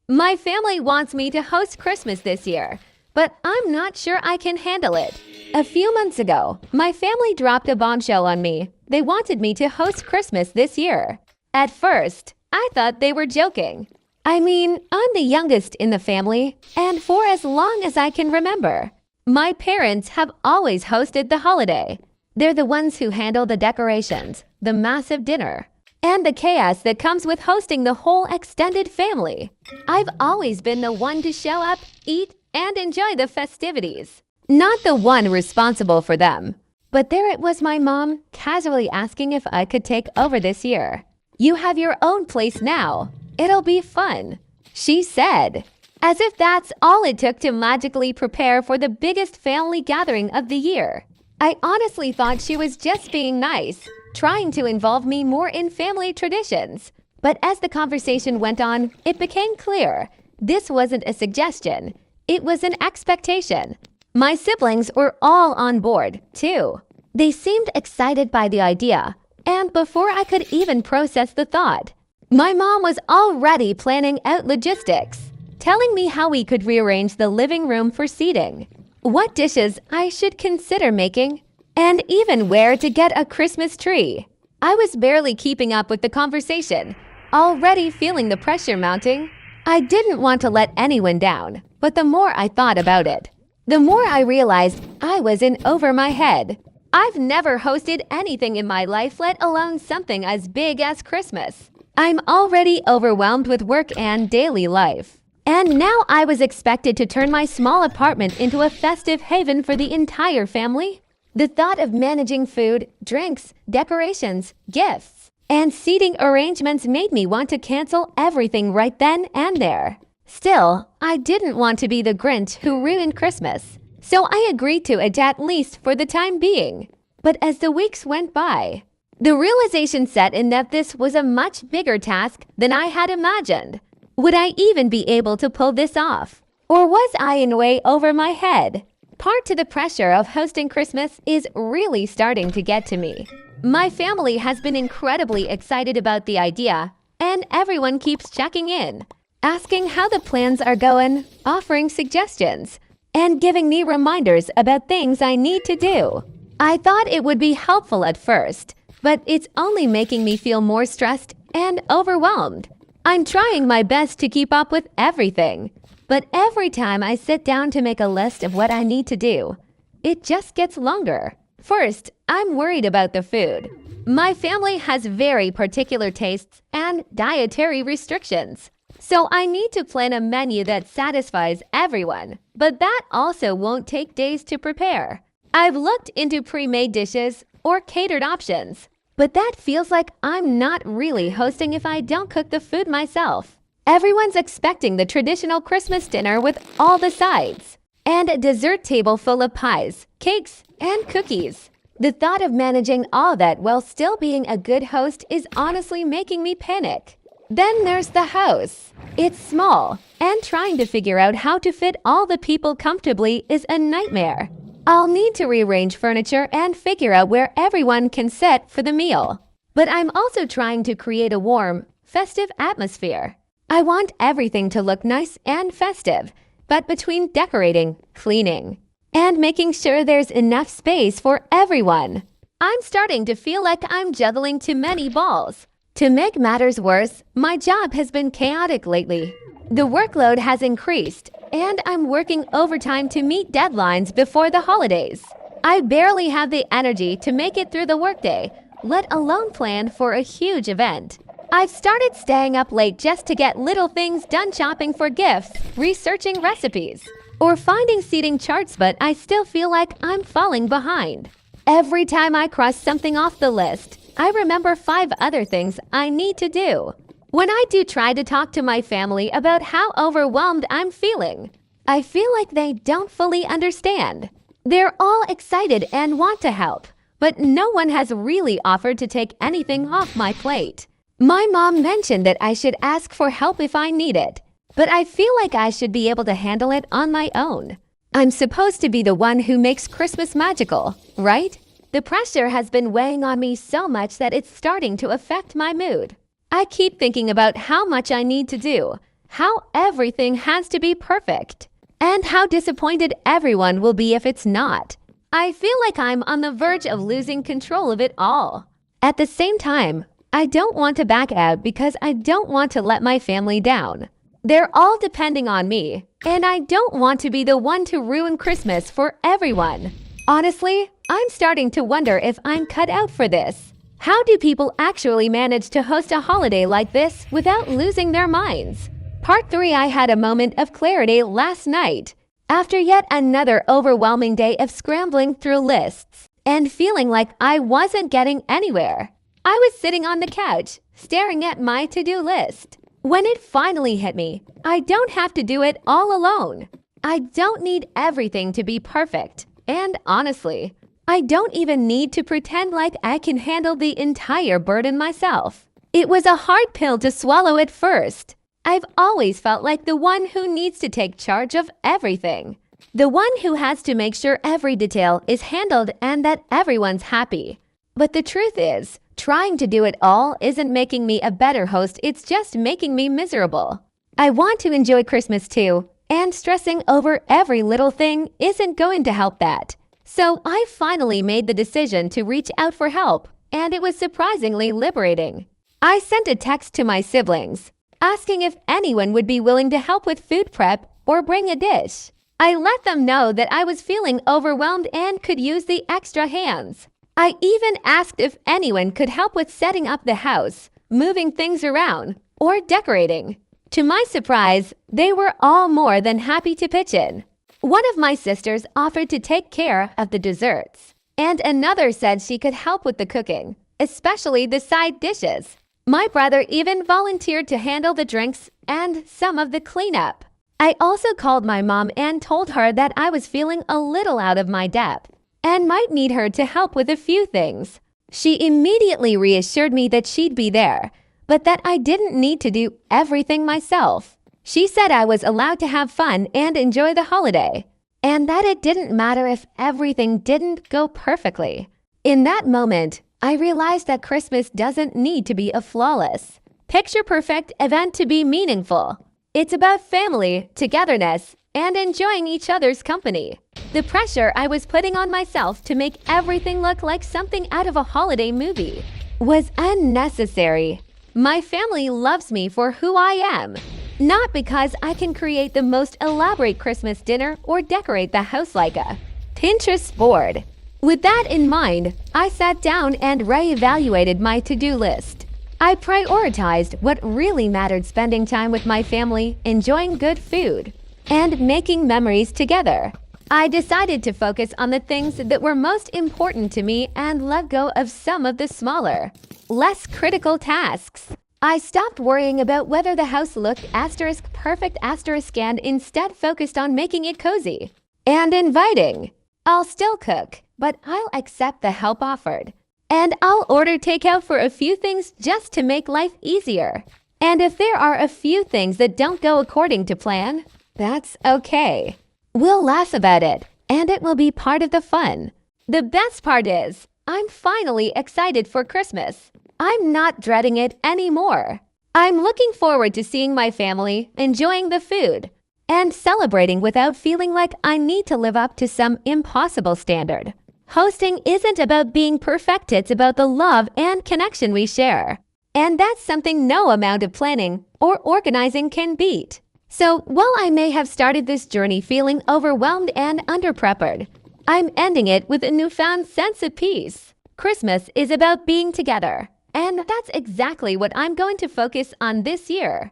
My family wants me to host Christmas this year, but I'm not sure I can handle it. A few months ago, my family dropped a bombshell on me. They wanted me to host Christmas this year. At first, I thought they were joking. I mean, I'm the youngest in the family, and for as long as I can remember, my parents have always hosted the holiday. They're the ones who handle the decorations, the massive dinner, and the chaos that comes with hosting the whole extended family. I've always been the one to show up, eat, and enjoy the festivities, not the one responsible for them. But there it was, my mom casually asking if I could take over this year. "You have your own place now. It'll be fun," she said, as if that's all it took to magically prepare for the biggest family gathering of the year. I honestly thought she was just being nice, trying to involve me more in family traditions. But as the conversation went on, it became clear this wasn't a suggestion. It was an expectation. My siblings were all on board, too. They seemed excited by the idea, and before I could even process the thought, my mom was already planning out logistics, telling me how we could rearrange the living room for seating, what dishes I should consider making, and even where to get a Christmas tree. I was barely keeping up with the conversation, already feeling the pressure mounting. I didn't want to let anyone down, but the more I thought about it, the more I realized I was in over my head. I've never hosted anything in my life, let alone something as big as Christmas. I'm already overwhelmed with work and daily life. And now I was expected to turn my small apartment into a festive haven for the entire family. The thought of managing food, drinks, decorations, gifts, and seating arrangements made me want to cancel everything right then and there. Still, I didn't want to be the Grinch who ruined Christmas, so I agreed to it at least for the time being. But as the weeks went by, the realization set in that this was a much bigger task than I had imagined. Would I even be able to pull this off? Or was I in way over my head? Part to the pressure of hosting Christmas is really starting to get to me. My family has been incredibly excited about the idea, and everyone keeps checking in, asking how the plans are going, offering suggestions, and giving me reminders about things I need to do. I thought it would be helpful at first, but it's only making me feel more stressed and overwhelmed. I'm trying my best to keep up with everything, but every time I sit down to make a list of what I need to do, it just gets longer. First, I'm worried about the food. My family has very particular tastes and dietary restrictions, so I need to plan a menu that satisfies everyone, but that also won't take days to prepare. I've looked into pre-made dishes or catered options, but that feels like I'm not really hosting if I don't cook the food myself. Everyone's expecting the traditional Christmas dinner with all the sides, and a dessert table full of pies, cakes, and cookies. The thought of managing all that while still being a good host is honestly making me panic. Then there's the house. It's small, and trying to figure out how to fit all the people comfortably is a nightmare. I'll need to rearrange furniture and figure out where everyone can sit for the meal. But I'm also trying to create a warm, festive atmosphere. I want everything to look nice and festive, but between decorating, cleaning, and making sure there's enough space for everyone, I'm starting to feel like I'm juggling too many balls. To make matters worse, my job has been chaotic lately. The workload has increased, and I'm working overtime to meet deadlines before the holidays. I barely have the energy to make it through the workday, let alone plan for a huge event. I've started staying up late just to get little things done, shopping for gifts, researching recipes, or finding seating charts, but I still feel like I'm falling behind. Every time I cross something off the list, I remember 5 other things I need to do. When I do try to talk to my family about how overwhelmed I'm feeling, I feel like they don't fully understand. They're all excited and want to help, but no one has really offered to take anything off my plate. My mom mentioned that I should ask for help if I need it, but I feel like I should be able to handle it on my own. I'm supposed to be the one who makes Christmas magical, right? The pressure has been weighing on me so much that it's starting to affect my mood. I keep thinking about how much I need to do, how everything has to be perfect, and how disappointed everyone will be if it's not. I feel like I'm on the verge of losing control of it all. At the same time, I don't want to back out because I don't want to let my family down. They're all depending on me, and I don't want to be the one to ruin Christmas for everyone. Honestly, I'm starting to wonder if I'm cut out for this. How do people actually manage to host a holiday like this without losing their minds? Part 3. I had a moment of clarity last night. After yet another overwhelming day of scrambling through lists and feeling like I wasn't getting anywhere, I was sitting on the couch, staring at my to-do list. When it finally hit me, I don't have to do it all alone. I don't need everything to be perfect. And honestly, I don't even need to pretend like I can handle the entire burden myself. It was a hard pill to swallow at first. I've always felt like the one who needs to take charge of everything. The one who has to make sure every detail is handled and that everyone's happy. But the truth is, trying to do it all isn't making me a better host, it's just making me miserable. I want to enjoy Christmas too, and stressing over every little thing isn't going to help that. So I finally made the decision to reach out for help, and it was surprisingly liberating. I sent a text to my siblings, asking if anyone would be willing to help with food prep or bring a dish. I let them know that I was feeling overwhelmed and could use the extra hands. I even asked if anyone could help with setting up the house, moving things around, or decorating. To my surprise, they were all more than happy to pitch in. One of my sisters offered to take care of the desserts, and another said she could help with the cooking, especially the side dishes. My brother even volunteered to handle the drinks and some of the cleanup. I also called my mom and told her that I was feeling a little out of my depth and might need her to help with a few things. She immediately reassured me that she'd be there, but that I didn't need to do everything myself. She said I was allowed to have fun and enjoy the holiday, and that it didn't matter if everything didn't go perfectly. In that moment, I realized that Christmas doesn't need to be a flawless, picture-perfect event to be meaningful. It's about family, togetherness, and enjoying each other's company. The pressure I was putting on myself to make everything look like something out of a holiday movie was unnecessary. My family loves me for who I am, not because I can create the most elaborate Christmas dinner or decorate the house like a Pinterest board. With that in mind, I sat down and reevaluated my to-do list. I prioritized what really mattered: spending time with my family, enjoying good food, and making memories together. I decided to focus on the things that were most important to me and let go of some of the smaller, less critical tasks. I stopped worrying about whether the house looked *perfect* and instead focused on making it cozy and inviting. I'll still cook, but I'll accept the help offered. And I'll order takeout for a few things just to make life easier. And if there are a few things that don't go according to plan, that's okay. We'll laugh about it, and it will be part of the fun. The best part is, I'm finally excited for Christmas. I'm not dreading it anymore. I'm looking forward to seeing my family, enjoying the food, and celebrating without feeling like I need to live up to some impossible standard. Hosting isn't about being perfect, it's about the love and connection we share. And that's something no amount of planning or organizing can beat. So while I may have started this journey feeling overwhelmed and underprepared, I'm ending it with a newfound sense of peace. Christmas is about being together, and that's exactly what I'm going to focus on this year.